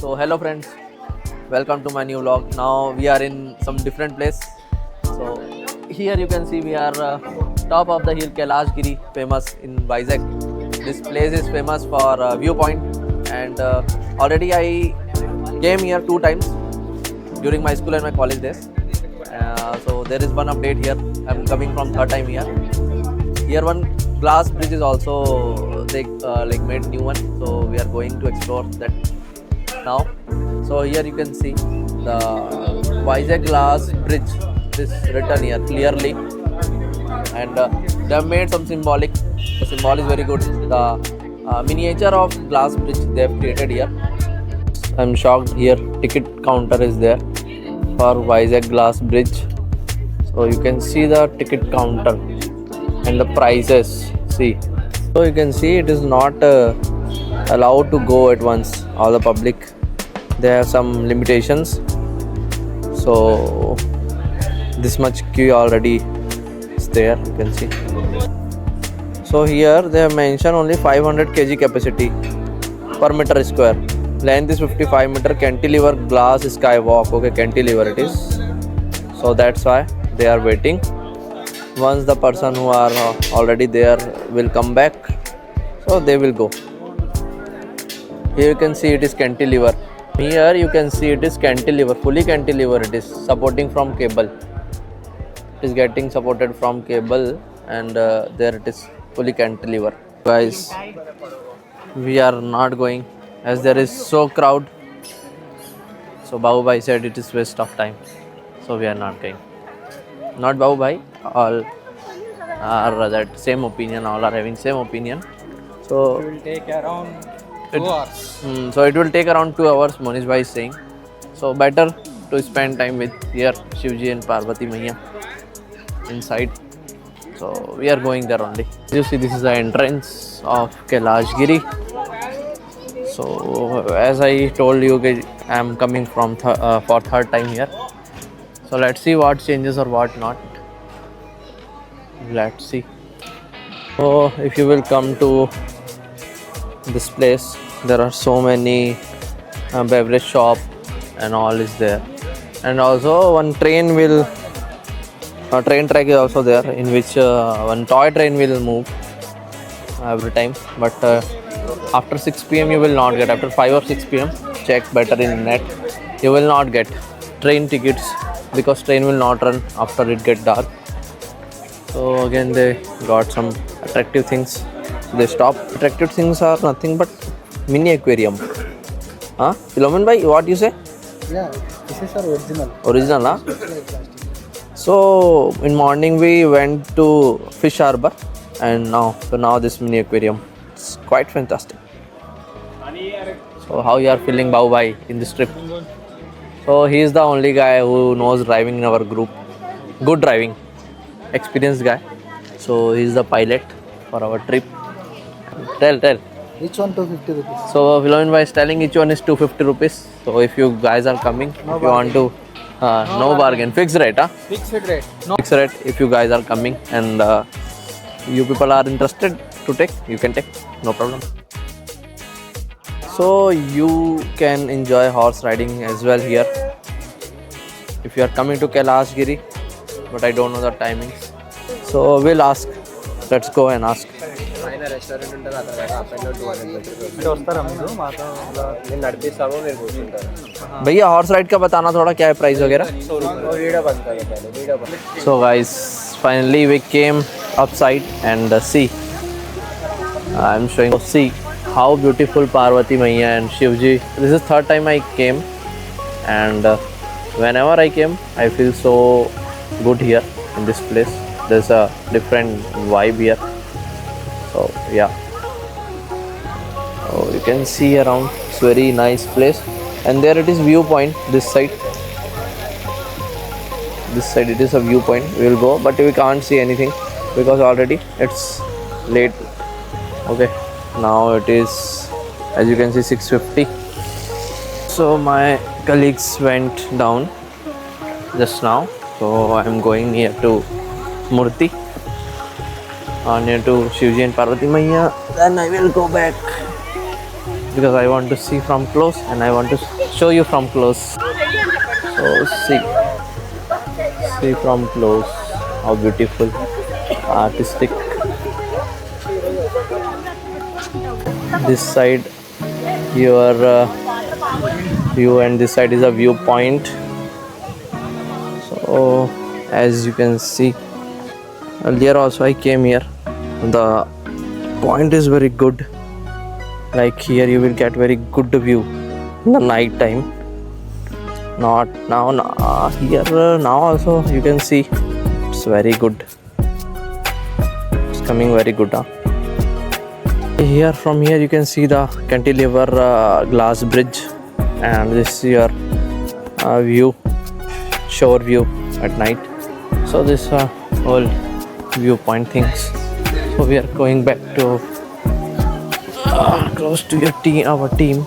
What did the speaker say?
So hello friends, welcome to my new vlog. Now we are in some different place. So here you can see we are top of the hill Kailash Giri, famous in Vizag. This place is famous for viewpoint, and already I came here 2 times during my school and my college days. So there is one update here. I'm coming from third time here. Here one glass bridge is also they like made new one. So we are going to explore that now. So here you can see the Vizag glass bridge is written here clearly, and they have made some symbolic. The symbol is very good. The miniature of glass bridge they have created here. I'm shocked here. Ticket counter is there for Vizag glass bridge. So you can see the ticket counter and the prices. See, so you can see it is not allowed to go at once. All the public, they have some limitations. So this much queue already is there. You can see. So here they have mentioned only 500 kg capacity per meter square. Length is 55 meter. Cantilever glass skywalk. Okay, cantilever it is. So that's why they are waiting. Once the person who are already there will come back, so they will go. Here you can see it is cantilever. Here you can see it is cantilever, fully cantilever. It is supporting from cable. It is getting supported from cable, and there it is fully cantilever. Guys, we are not going as there is so crowd. So Babu Bhai said it is waste of time, so we are not going. Not Babu Bhai, all are that same opinion. All are having same opinion. So It will take around 2 hours. So it will take around 2 hours, Monish Bhai is saying. So better to spend time with here Shivji and Parvati Maiya inside. So we are going there only. You see, this is the entrance of Kailash Giri. So as I told you, I am coming from for third time here. So let's see what changes or what not. Let's see. So if you will come to this place, there are so many beverage shop and all is there, and also one train track is also there, in which one toy train will move every time, but after 6 p.m. you will not get. After 5 or 6 p.m. check better in net, you will not get train tickets, because train will not run after it get dark. So again they got some attractive things. They stop. Attractive things are nothing but mini aquarium. Huh? Philomen bhai, what you say? Yeah, this is our original. Original, huh? So in morning we went to Fish Harbor, and now this mini aquarium. It's quite fantastic. So how you are feeling, Babu bhai, in this trip? So he is the only guy who knows driving in our group. Good driving, experienced guy. So he is the pilot for our trip. Tell. Each one 250 rupees. So Philomen bhai is telling each one is 250 rupees. So if you guys are coming, No if you want to, no bargain, fixed rate, huh? Fixed rate. No. Fixed rate. If you guys are coming and you people are interested to take, you can take, no problem. So you can enjoy horse riding as well here if you are coming to Kailash Giri, but I don't know the timings. So we'll ask. Let's go and ask. भैया horse ride का बताना थोड़ा, क्या है price वगैरह? So guys, finally we came upside and see. I'm showing. See how beautiful Parvati Maiya and Shivji. This is third time I came, and whenever I came, I feel so good here in this place. There's a different vibe here. So yeah. So you can see around. It's very nice place, and there it is viewpoint. This side it is a viewpoint. We will go, but we can't see anything because already it's late. Okay, now it is, as you can see, 6:50. So my colleagues went down just now, so I'm going near to Murti, near to Shivji and Parvati Maiya. Then I will go back. because I want to see from close and I want to show you from close. So see from close how beautiful, artistic. This side your view and this side is a viewpoint. So as you can see, earlier also I came here. The point is very good. Like here you will get very good view in the night time. Not now, here now also you can see it's very good. It's coming very good. Here from here you can see the cantilever glass bridge, and this is your view, shore view at night. So this whole viewpoint things. So we are going back to close to our team.